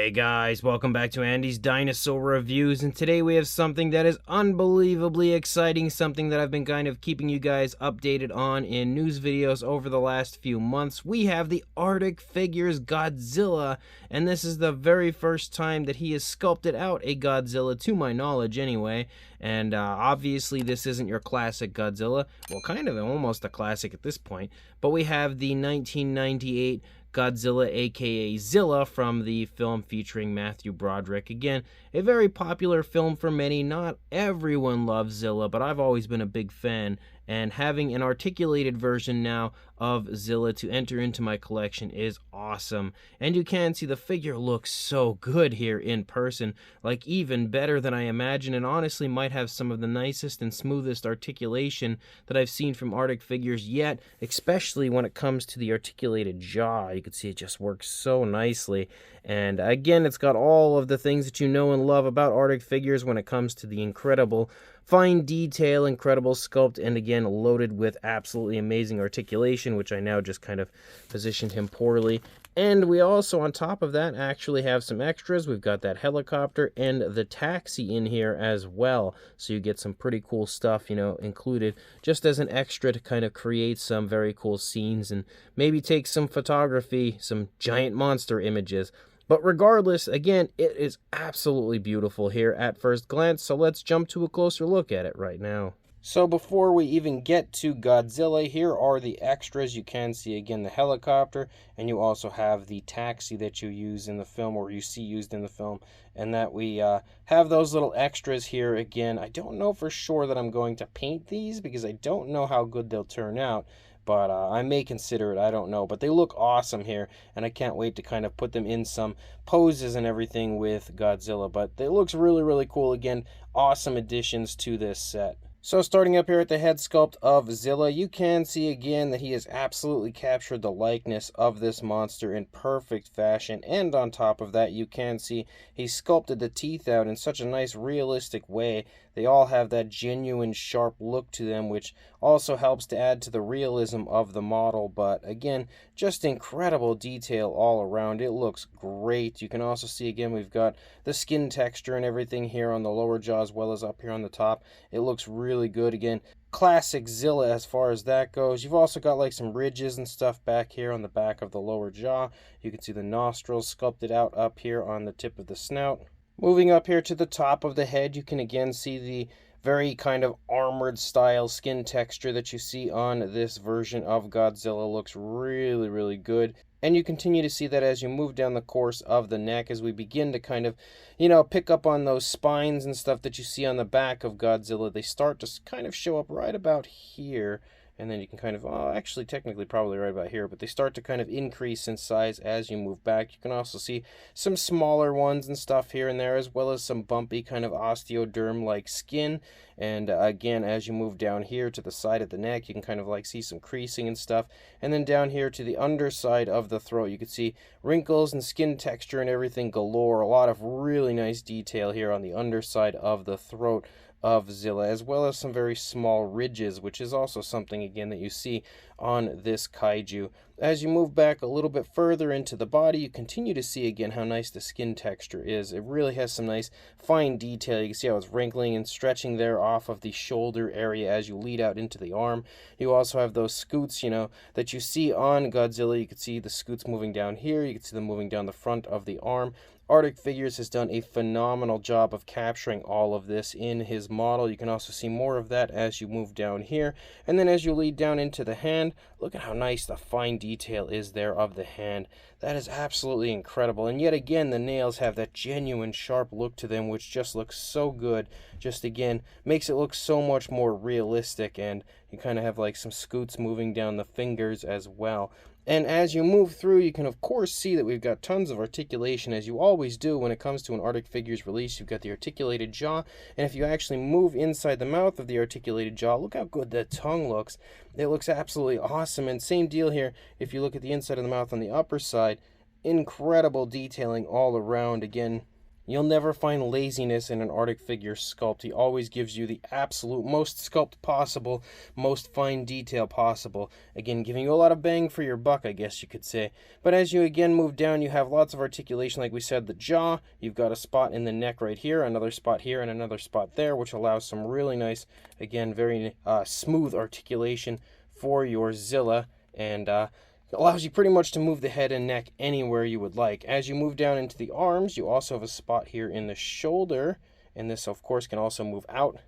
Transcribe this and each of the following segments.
Hey guys, welcome back to Andy's Dinosaur Reviews, and today we have something that is unbelievably exciting, something that I've been kind of keeping you guys updated on in news videos over the last few months. We have the Artic Figures Godzilla, and this is the very first time that he has sculpted out a Godzilla, to my knowledge anyway, and obviously this isn't your classic Godzilla, well kind of almost a classic at this point, but we have the 1998 Godzilla aka Zilla from the film featuring Matthew Broderick. Again, a very popular film for many. Not everyone loves Zilla, but I've always been a big fan, and having an articulated version now of Zilla to enter into my collection is awesome. And you can see the figure looks so good here in person, like even better than I imagined, and honestly might have some of the nicest and smoothest articulation that I've seen from Artic Figures yet, especially when it comes to the articulated jaw. You can see it just works so nicely. And again, it's got all of the things that you know and love about Artic Figures when it comes to the incredible fine detail, incredible sculpt, and again, loaded with absolutely amazing articulation, which I now just kind of positioned him poorly. And we also, on top of that, actually have some extras. We've got that helicopter and the taxi in here as well. So you get some pretty cool stuff, you know, included just as an extra to kind of create some very cool scenes and maybe take some photography, some giant monster images. But regardless, again, it is absolutely beautiful here at first glance, so let's jump to a closer look at it right now. So before we even get to Godzilla, here are the extras. You can see, again, the helicopter, and you also have the taxi that you use in the film, or you see used in the film, and that we have those little extras here. Again, I don't know for sure that I'm going to paint these, because I don't know how good they'll turn out. But I may consider it, I don't know. But they look awesome here, and I can't wait to kind of put them in some poses and everything with Godzilla. But it looks really, really cool. Again, awesome additions to this set. So starting up here at the head sculpt of Zilla, you can see again that he has absolutely captured the likeness of this monster in perfect fashion. And on top of that, you can see he sculpted the teeth out in such a nice realistic way. They all have that genuine sharp look to them, which also helps to add to the realism of the model. But again, just incredible detail all around. It looks great. You can also see again we've got the skin texture and everything here on the lower jaw as well as up here on the top. It looks really good. Again, classic Zilla as far as that goes. You've also got like some ridges and stuff back here on the back of the lower jaw. You can see the nostrils sculpted out up here on the tip of the snout. Moving up here to the top of the head, you can again see the very kind of armored style skin texture that you see on this version of Godzilla. Looks really, really good. And you continue to see that as you move down the course of the neck, as we begin to kind of, you know, pick up on those spines and stuff that you see on the back of Godzilla. They start to kind of show up right about here. And then you can kind of, actually technically probably right about here, but they start to kind of increase in size as you move back. You can also see some smaller ones and stuff here and there, as well as some bumpy kind of osteoderm-like skin. And again, as you move down here to the side of the neck, you can kind of like see some creasing and stuff. And then down here to the underside of the throat, you can see wrinkles and skin texture and everything galore. A lot of really nice detail here on the underside of the throat of Zilla, as well as some very small ridges, which is also something again that you see on this kaiju. As you move back a little bit further into the body, you continue to see again how nice the skin texture is. It really has some nice fine detail. You can see how it's wrinkling and stretching there off of the shoulder area as you lead out into the arm. You also have those scoots, you know, that you see on Godzilla. You can see the scoots moving down here. You can see them moving down the front of the arm. Artic Figures has done a phenomenal job of capturing all of this in his model. You can also see more of that as you move down here. And then as you lead down into the hand, look at how nice the fine detail is there of the hand. That is absolutely incredible. And yet again, the nails have that genuine sharp look to them, which just looks so good. Just again, makes it look so much more realistic. And you kind of have like some scoots moving down the fingers as well. And as you move through, you can of course see that we've got tons of articulation, as you always do when it comes to an Artic Figures release. You've got the articulated jaw, and if you actually move inside the mouth of the articulated jaw, look how good the tongue looks. It looks absolutely awesome. And same deal here, if you look at the inside of the mouth on the upper side, incredible detailing all around. Again, You'll never find laziness in an Artic figure sculpt. He always gives you the absolute most sculpt possible, most fine detail possible. Again, giving you a lot of bang for your buck, I guess you could say. But as you again move down, you have lots of articulation. Like we said, the jaw, you've got a spot in the neck right here, another spot here, and another spot there, which allows some really nice, again, very smooth articulation for your Zilla. And it allows you pretty much to move the head and neck anywhere you would like. As you move down into the arms, you also have a spot here in the shoulder, and this of course can also move out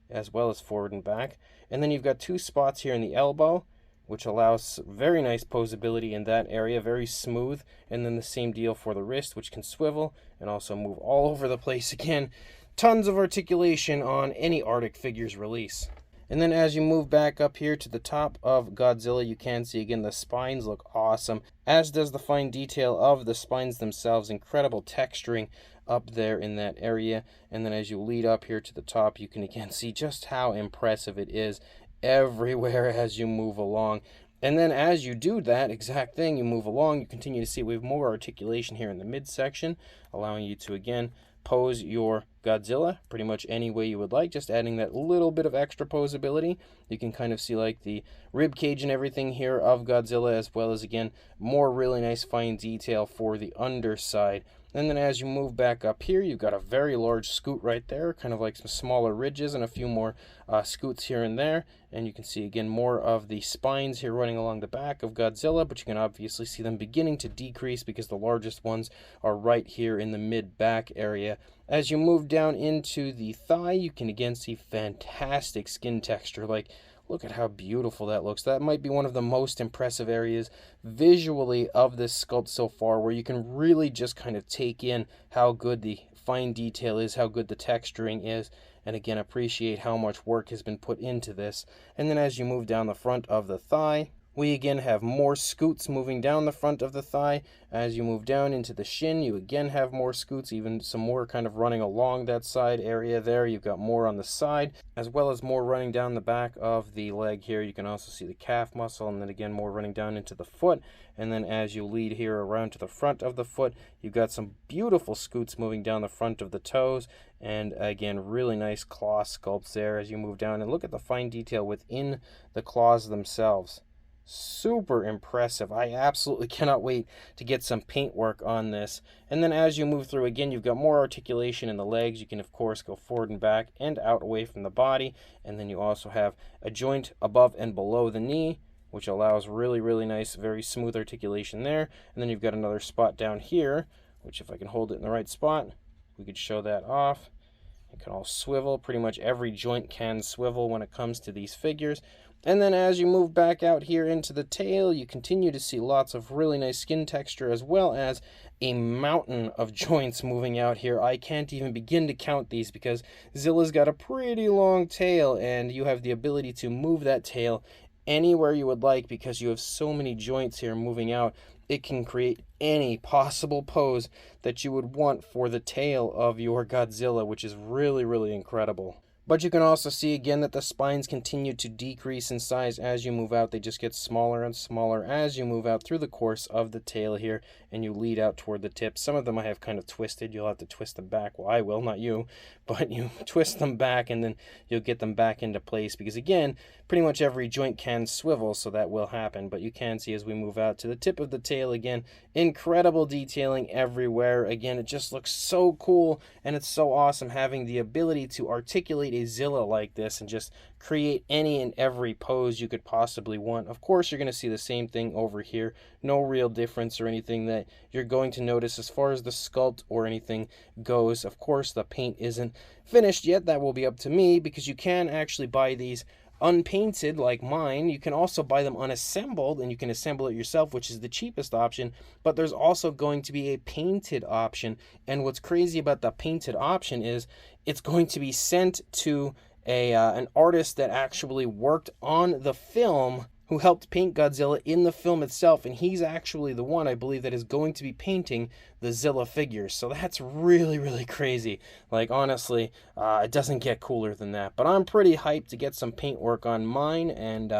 as well as forward and back. And then you've got two spots here in the elbow, which allows very nice posability in that area, very smooth. And then the same deal for the wrist, which can swivel and also move all over the place. Again, tons of articulation on any Artic Figures release. And then as you move back up here to the top of Godzilla, you can see again the spines look awesome, as does the fine detail of the spines themselves. Incredible texturing up there in that area. And then as you lead up here to the top, you can again see just how impressive it is everywhere as you move along. And then as you do that exact thing, you move along, you continue to see we have more articulation here in the midsection, allowing you to again pose your Godzilla pretty much any way you would like, just adding that little bit of extra posability. You can kind of see like the rib cage and everything here of Godzilla, as well as again more really nice fine detail for the underside. And then as you move back up here, you've got a very large scoot right there, kind of like some smaller ridges and a few more scoots here and there. And you can see again more of the spines here running along the back of Godzilla, but you can obviously see them beginning to decrease because the largest ones are right here in the mid-back area. As you move down into the thigh, you can again see fantastic skin texture. Like, look at how beautiful that looks. That might be one of the most impressive areas visually of this sculpt so far, where you can really just kind of take in how good the fine detail is, how good the texturing is, and again appreciate how much work has been put into this. And then as you move down the front of the thigh, we again have more scoots moving down the front of the thigh. As you move down into the shin, you again have more scoots, even some more kind of running along that side area there. You've got more on the side, as well as more running down the back of the leg here. You can also see the calf muscle, and then again more running down into the foot. And then as you lead here around to the front of the foot, you've got some beautiful scoots moving down the front of the toes. And again, really nice claw sculpts there as you move down. And look at the fine detail within the claws themselves. Super impressive. I absolutely cannot wait to get some paint work on this. And then as you move through, again, you've got more articulation in the legs. You can, of course, go forward and back and out away from the body. And then you also have a joint above and below the knee, which allows really, really nice, very smooth articulation there. And then you've got another spot down here, which if I can hold it in the right spot, we could show that off. It can all swivel. Pretty much every joint can swivel when it comes to these figures. And then as you move back out here into the tail, you continue to see lots of really nice skin texture, as well as a mountain of joints moving out here. I can't even begin to count these because Zilla's got a pretty long tail, and you have the ability to move that tail anywhere you would like because you have so many joints here moving out. It can create any possible pose that you would want for the tail of your Godzilla, which is really, really incredible. But you can also see again that the spines continue to decrease in size as you move out. They just get smaller and smaller as you move out through the course of the tail here and you lead out toward the tip. Some of them I have kind of twisted. You'll have to twist them back. Well, I will, not you. But you twist them back and then you'll get them back into place because again, pretty much every joint can swivel, so that will happen. But you can see as we move out to the tip of the tail again, incredible detailing everywhere. Again, it just looks so cool, and it's so awesome having the ability to articulate a Zilla like this and just create any and every pose you could possibly want. Of course, you're going to see the same thing over here. No real difference or anything that you're going to notice as far as the sculpt or anything goes. Of course, the paint isn't finished yet. That will be up to me because you can actually buy these unpainted like mine. You can also buy them unassembled and you can assemble it yourself, which is the cheapest option, but there's also going to be a painted option. And what's crazy about the painted option is it's going to be sent to an artist that actually worked on the film, who helped paint Godzilla in the film itself, and he's actually the one, I believe, that is going to be painting the the Zilla figures. So that's really, really crazy. Like, honestly, it doesn't get cooler than that. But I'm pretty hyped to get some paint work on mine, and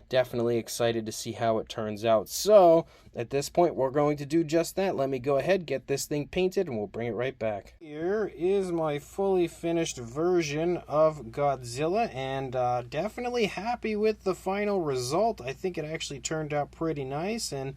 definitely excited to see how it turns out. So at this point, we're going to do just that. Let me go ahead, get this thing painted, and we'll bring it right back. Here is my fully finished version of Godzilla, and definitely happy with the final result. I think it actually turned out pretty nice, and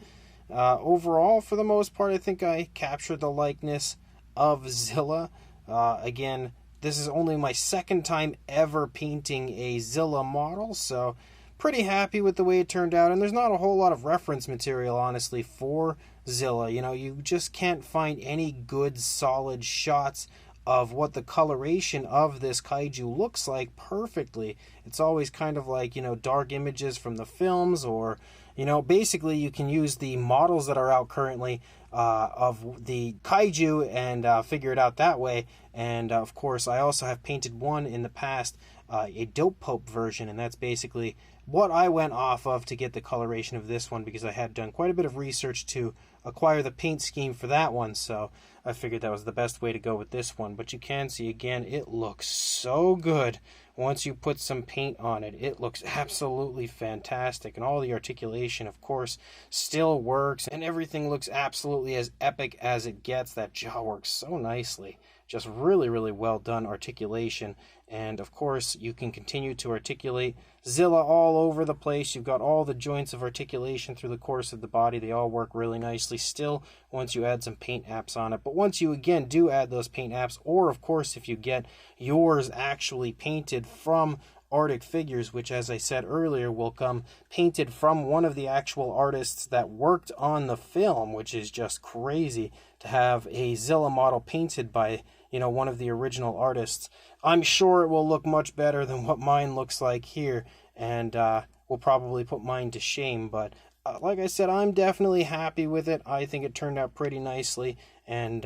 overall, for the most part, I think I captured the likeness of Zilla. Again, this is only my second time ever painting a Zilla model, so pretty happy with the way it turned out. And there's not a whole lot of reference material, honestly, for Zilla. You know, you just can't find any good, solid shots of what the coloration of this kaiju looks like perfectly. It's always kind of like, you know, dark images from the films, or, you know, basically you can use the models that are out currently of the kaiju and figure it out that way. And of course, I also have painted one in the past, a Dope Pope version, and that's basically what I went off of to get the coloration of this one, because I had done quite a bit of research to acquire the paint scheme for that one, so I figured that was the best way to go with this one. But you can see, again, it looks so good once you put some paint on it. It looks absolutely fantastic, and all the articulation, of course, still works, and everything looks absolutely as epic as it gets. That jaw works so nicely. Just really, really well done articulation. And of course, you can continue to articulate Zilla all over the place. You've got all the joints of articulation through the course of the body. They all work really nicely still once you add some paint apps on it. But once you, again, do add those paint apps, or of course, if you get yours actually painted from Artic Figures, which, as I said earlier, will come painted from one of the actual artists that worked on the film, which is just crazy to have a Zilla model painted by, you know, one of the original artists. I'm sure it will look much better than what mine looks like here, and will probably put mine to shame. But like I said, I'm definitely happy with it. I think it turned out pretty nicely, and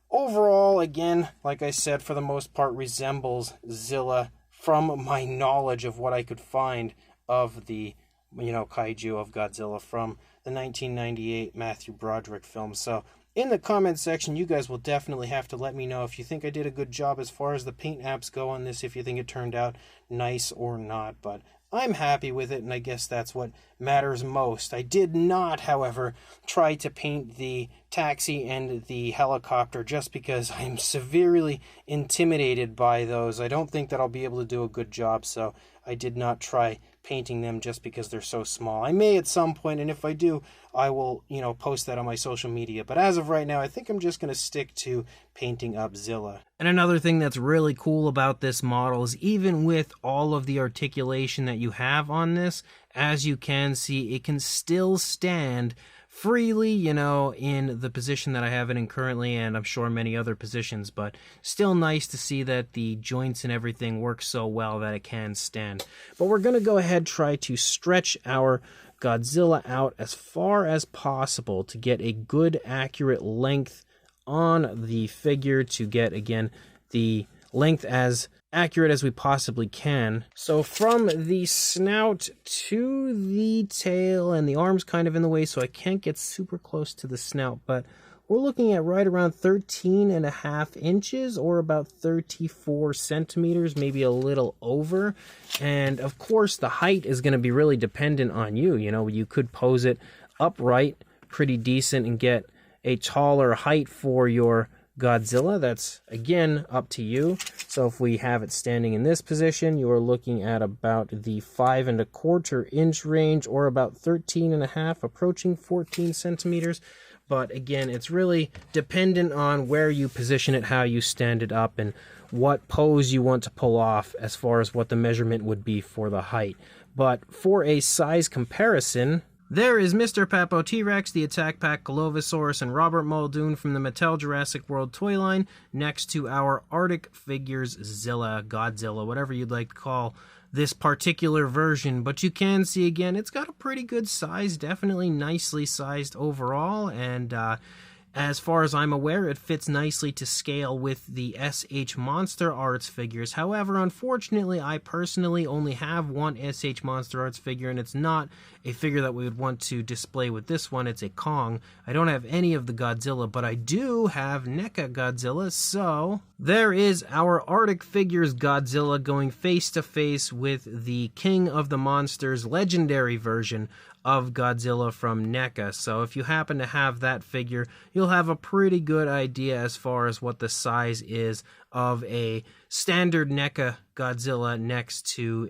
overall, again, like I said, for the most part, resembles Zilla from my knowledge of what I could find of the, you know, kaiju of Godzilla from the 1998 Matthew Broderick film. So in the comment section, you guys will definitely have to let me know if you think I did a good job as far as the paint apps go on this, if you think it turned out nice or not. But I'm happy with it, and I guess that's what matters most. I did not, however, try to paint the taxi and the helicopter, just because I'm severely intimidated by those. I don't think that I'll be able to do a good job, so I did not try painting them just because they're so small. I may at some point, and if I do, I will, you know, post that on my social media. But as of right now, I think I'm just going to stick to painting up Zilla. And another thing that's really cool about this model is, even with all of the articulation that you have on this, as you can see, it can still stand freely, you know, in the position that I have it in currently, and I'm sure many other positions, but still nice to see that the joints and everything work so well that it can stand. But we're going to go ahead, try to stretch our Godzilla out as far as possible to get a good, accurate length on the figure, to get, again, the length as accurate as we possibly can. So from the snout to the tail, and the arm's kind of in the way, so I can't get super close to the snout, but we're looking at right around 13.5 inches, or about 34 centimeters, maybe a little over. And of course, the height is going to be really dependent on you. You know, you could pose it upright pretty decent and get a taller height for your Godzilla. That's, again, up to you. So if we have it standing in this position, you are looking at about the 5.25 inch range, or about 13.5, approaching 14 centimeters. But again, it's really dependent on where you position it, how you stand it up, and what pose you want to pull off as far as what the measurement would be for the height. But for a size comparison, there is Mr. Papo T-Rex, the Attack Pack Golovosaurus, and Robert Muldoon from the Mattel Jurassic World toy line, next to our Artic Figures Zilla, Godzilla, whatever you'd like to call this particular version. But you can see, again, it's got a pretty good size, definitely nicely sized overall, and As far as I'm aware, it fits nicely to scale with the SH Monster Arts figures. However, unfortunately, I personally only have one SH Monster Arts figure, and it's not a figure that we would want to display with this one. It's a Kong. I don't have any of the Godzilla, but I do have NECA Godzilla, so there is our Artic Figures Godzilla going face-to-face with the King of the Monsters legendary version of Godzilla from NECA. So if you happen to have that figure, you'll have a pretty good idea as far as what the size is of a standard NECA Godzilla next to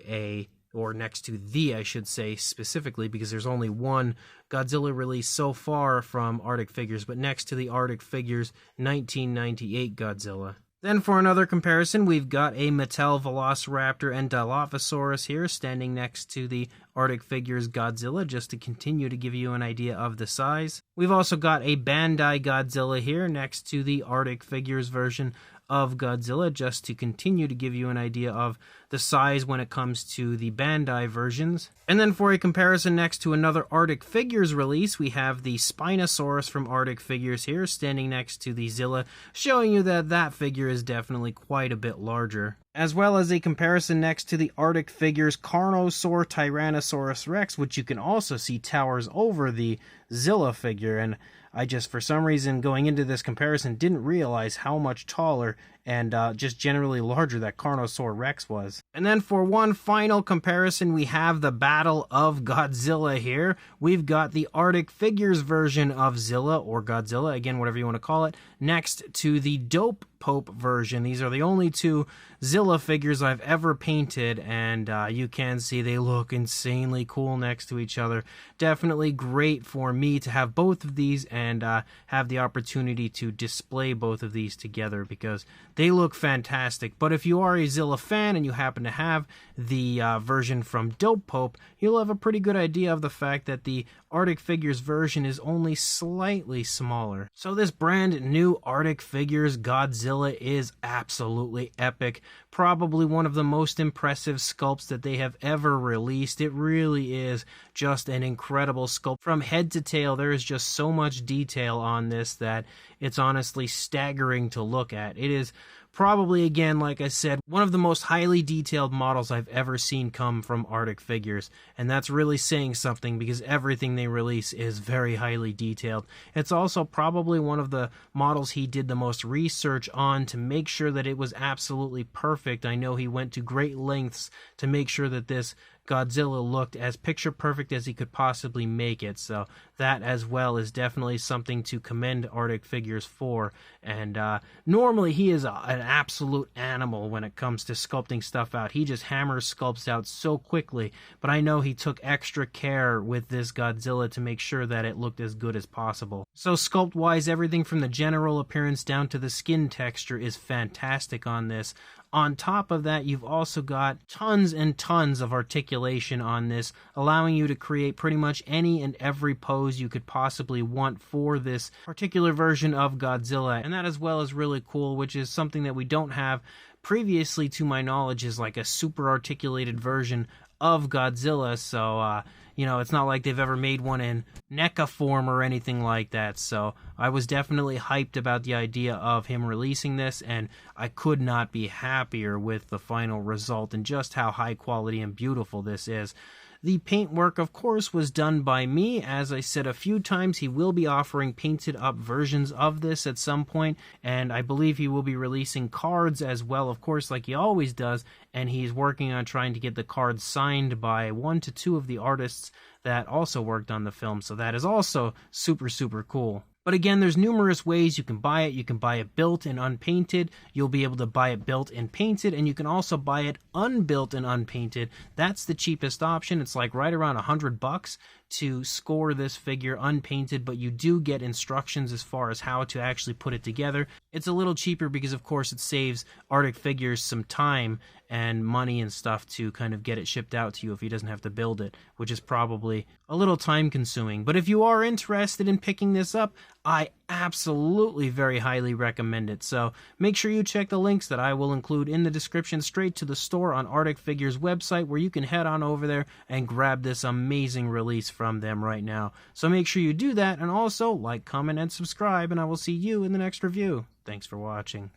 the, I should say, specifically, because there's only one Godzilla release so far from Artic Figures, but next to the Artic Figures 1998 Godzilla. Then for another comparison, we've got a Mattel Velociraptor and Dilophosaurus here standing next to the Artic Figures Godzilla, just to continue to give you an idea of the size. We've also got a Bandai Godzilla here next to the Artic Figures version of Godzilla, just to continue to give you an idea of the size when it comes to the Bandai versions. And then for a comparison next to another Artic Figures release, we have the Spinosaurus from Artic Figures here standing next to the Zilla, showing you that that figure is definitely quite a bit larger. As well as a comparison next to the Artic Figures Carnosaur Tyrannosaurus Rex, which you can also see towers over the Zilla figure, and I just, for some reason, going into this comparison, didn't realize how much taller and just generally larger that Carnosaur Rex was. And then for one final comparison, we have the Battle of Godzilla here. We've got the Artic Figures version of Zilla, or Godzilla, again, whatever you want to call it, next to the Dope Pope version. These are the only two Zilla figures I've ever painted, and you can see they look insanely cool next to each other. Definitely great for me to have both of these and have the opportunity to display both of these together, because they look fantastic. But if you are a Zilla fan and you happen to have the version from Dope Pope, you'll have a pretty good idea of the fact that the Artic Figures version is only slightly smaller. So this brand new Artic Figures Godzilla is absolutely epic. Probably one of the most impressive sculpts that they have ever released. It really is just an incredible sculpt. From head to tail, there is just so much detail on this that it's honestly staggering to look at. It is probably, again, like I said, one of the most highly detailed models I've ever seen come from Artic Figures, and that's really saying something because everything they release is very highly detailed. It's also probably one of the models he did the most research on to make sure that it was absolutely perfect. I know he went to great lengths to make sure that this Godzilla looked as picture perfect as he could possibly make it, so that as well is definitely something to commend Artic Figures for. And normally he is an absolute animal when it comes to sculpting stuff out. He just hammers sculpts out so quickly, but I know he took extra care with this Godzilla to make sure that it looked as good as possible. So sculpt wise, everything from the general appearance down to the skin texture is fantastic on this. On top of that, you've also got tons and tons of articulation on this, allowing you to create pretty much any and every pose you could possibly want for this particular version of Godzilla. And that as well is really cool, which is something that we don't have previously, to my knowledge, is like a super articulated version of Godzilla. So, it's not like they've ever made one in NECA form or anything like that. So I was definitely hyped about the idea of him releasing this, and I could not be happier with the final result and just how high quality and beautiful this is. The paintwork, of course, was done by me. As I said a few times, he will be offering painted up versions of this at some point, and I believe he will be releasing cards as well, of course, like he always does, and he's working on trying to get the cards signed by 1 to 2 of the artists that also worked on the film, so that is also super, super cool. But again, there's numerous ways you can buy it. You can buy it built and unpainted. You'll be able to buy it built and painted, and you can also buy it unbuilt and unpainted. That's the cheapest option. It's like right around $100 to score this figure unpainted, but you do get instructions as far as how to actually put it together. It's a little cheaper because, of course, it saves Artic Figures some time and money and stuff to kind of get it shipped out to you if he doesn't have to build it, which is probably a little time consuming. But if you are interested in picking this up, I absolutely very highly recommend it. So make sure you check the links that I will include in the description straight to the store on Artic Figures website, where you can head on over there and grab this amazing release from them right now. So make sure you do that, and also like, comment, and subscribe, and I will see you in the next review. Thanks for watching.